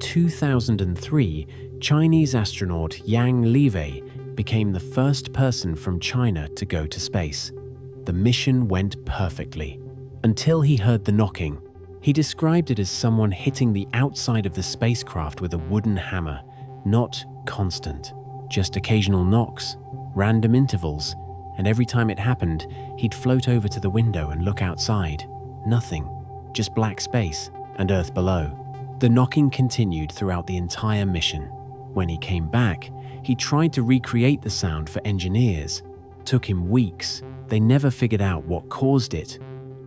2003, Chinese astronaut Yang Liwei became the first person from China to go to space. The mission went perfectly, until he heard the knocking. He described it as someone hitting the outside of the spacecraft with a wooden hammer, not constant, just occasional knocks, random intervals, and every time it happened, he'd float over to the window and look outside. Nothing, just black space and Earth below. The knocking continued throughout the entire mission. When he came back, he tried to recreate the sound for engineers. Took him weeks. They never figured out what caused it.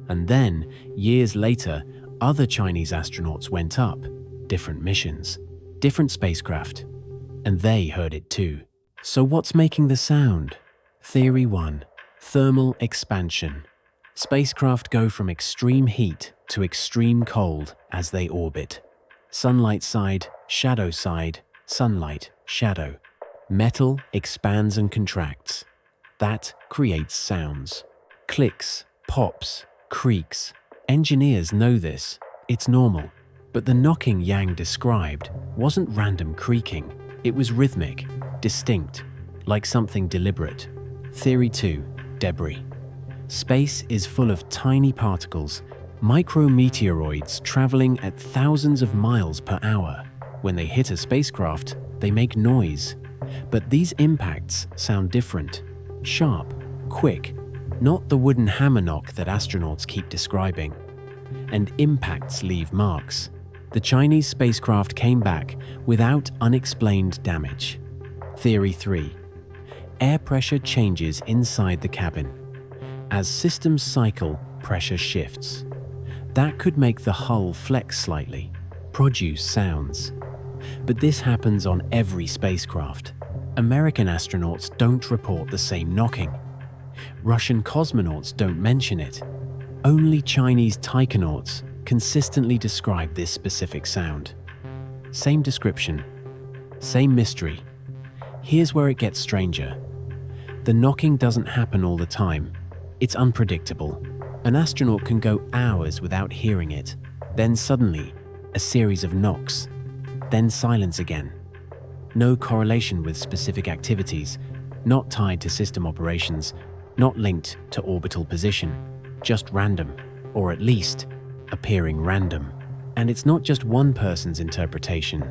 And then, years later, other Chinese astronauts went up, different missions, different spacecraft, and they heard it too. So what's making the sound? Theory 1. Thermal expansion. Spacecraft go from extreme heat to extreme cold as they orbit. Sunlight side, shadow side, sunlight, shadow. Metal expands and contracts. That creates sounds. Clicks, pops, creaks. Engineers know this. It's normal. But the knocking Yang described wasn't random creaking. It was rhythmic, distinct, like something deliberate. Theory 2. Debris. Space is full of tiny particles, micrometeoroids traveling at thousands of miles per hour. When they hit a spacecraft, they make noise. But these impacts sound different. Sharp, quick, not the wooden hammer knock that astronauts keep describing. And impacts leave marks. The Chinese spacecraft came back without unexplained damage. Theory 3. Air pressure changes inside the cabin. As systems cycle, pressure shifts. That could make the hull flex slightly, produce sounds. But this happens on every spacecraft. American astronauts don't report the same knocking. Russian cosmonauts don't mention it. Only Chinese taikonauts consistently describe this specific sound. Same description, same mystery. Here's where it gets stranger. The knocking doesn't happen all the time. It's unpredictable. An astronaut can go hours without hearing it. Then suddenly, a series of knocks. Then silence again. No correlation with specific activities, not tied to system operations, not linked to orbital position, just random, or at least appearing random. And it's not just one person's interpretation.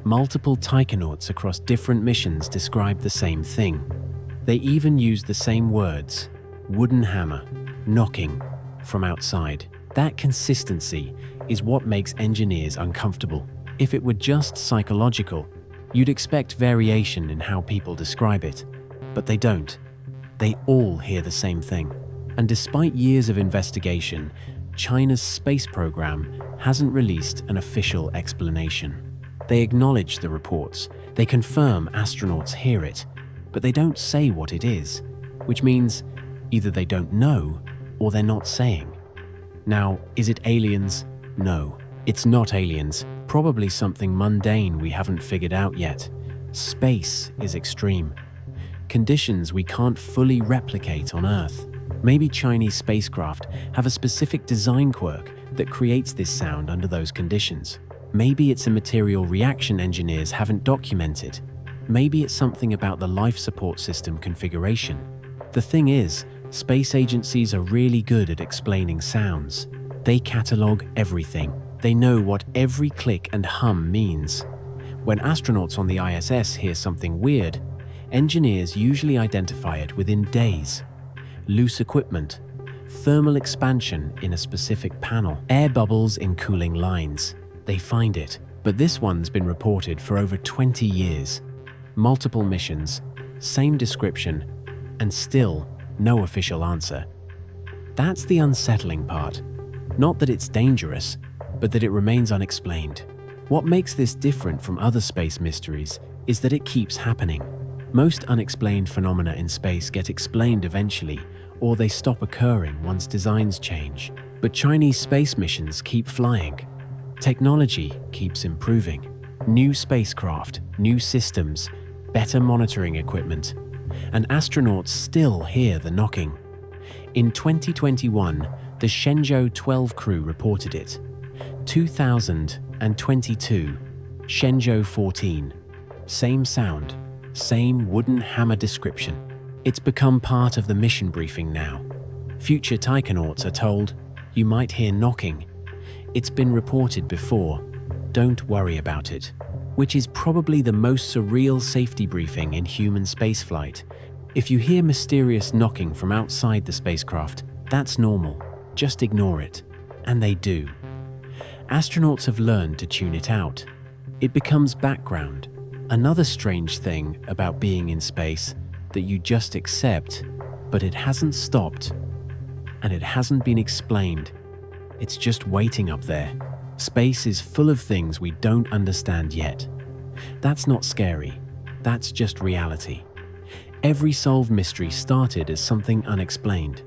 Multiple taikonauts across different missions describe the same thing. They even use the same words, wooden hammer, knocking, from outside. That consistency is what makes engineers uncomfortable. If it were just psychological, you'd expect variation in how people describe it. But they don't. They all hear the same thing. And despite years of investigation, China's space program hasn't released an official explanation. They acknowledge the reports. They confirm astronauts hear it, but they don't say what it is, which means either they don't know or they're not saying. Now, is it aliens? No, it's not aliens. Probably something mundane we haven't figured out yet. Space is extreme. Conditions we can't fully replicate on Earth. Maybe Chinese spacecraft have a specific design quirk that creates this sound under those conditions. Maybe it's a material reaction engineers haven't documented. Maybe it's something about the life support system configuration. The thing is, space agencies are really good at explaining sounds. They catalog everything. They know what every click and hum means. When astronauts on the ISS hear something weird, engineers usually identify it within days. Loose equipment, thermal expansion in a specific panel, air bubbles in cooling lines. They find it, but this one's been reported for over 20 years. Multiple missions, same description, and still no official answer. That's the unsettling part. Not that it's dangerous, but that it remains unexplained. What makes this different from other space mysteries is that it keeps happening. Most unexplained phenomena in space get explained eventually, or they stop occurring once designs change. But Chinese space missions keep flying. Technology keeps improving. New spacecraft, new systems, better monitoring equipment, and astronauts still hear the knocking. In 2021, the Shenzhou 12 crew reported it. 2022, Shenzhou 14. Same sound, same wooden hammer description. It's become part of the mission briefing now. Future taikonauts are told, "You might hear knocking. It's been reported before. Don't worry about it." Which is probably the most surreal safety briefing in human spaceflight. If you hear mysterious knocking from outside the spacecraft, that's normal. Just ignore it. And they do. Astronauts have learned to tune it out. It becomes background. Another strange thing about being in space that you just accept, but it hasn't stopped. And it hasn't been explained. It's just waiting up there. Space is full of things we don't understand yet. That's not scary. That's just reality. Every solved mystery started as something unexplained.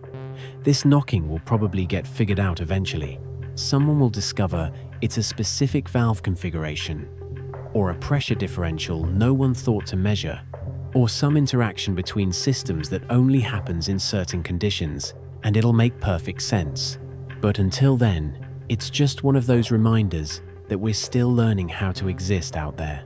This knocking will probably get figured out eventually. Someone will discover it's a specific valve configuration, or a pressure differential no one thought to measure, or some interaction between systems that only happens in certain conditions, and it'll make perfect sense. But until then, it's just one of those reminders that we're still learning how to exist out there.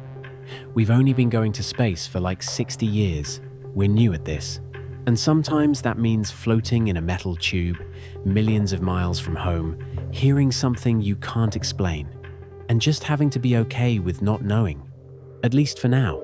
We've only been going to space for like 60 years. We're new at this. And sometimes that means floating in a metal tube, millions of miles from home, hearing something you can't explain, and just having to be okay with not knowing, at least for now.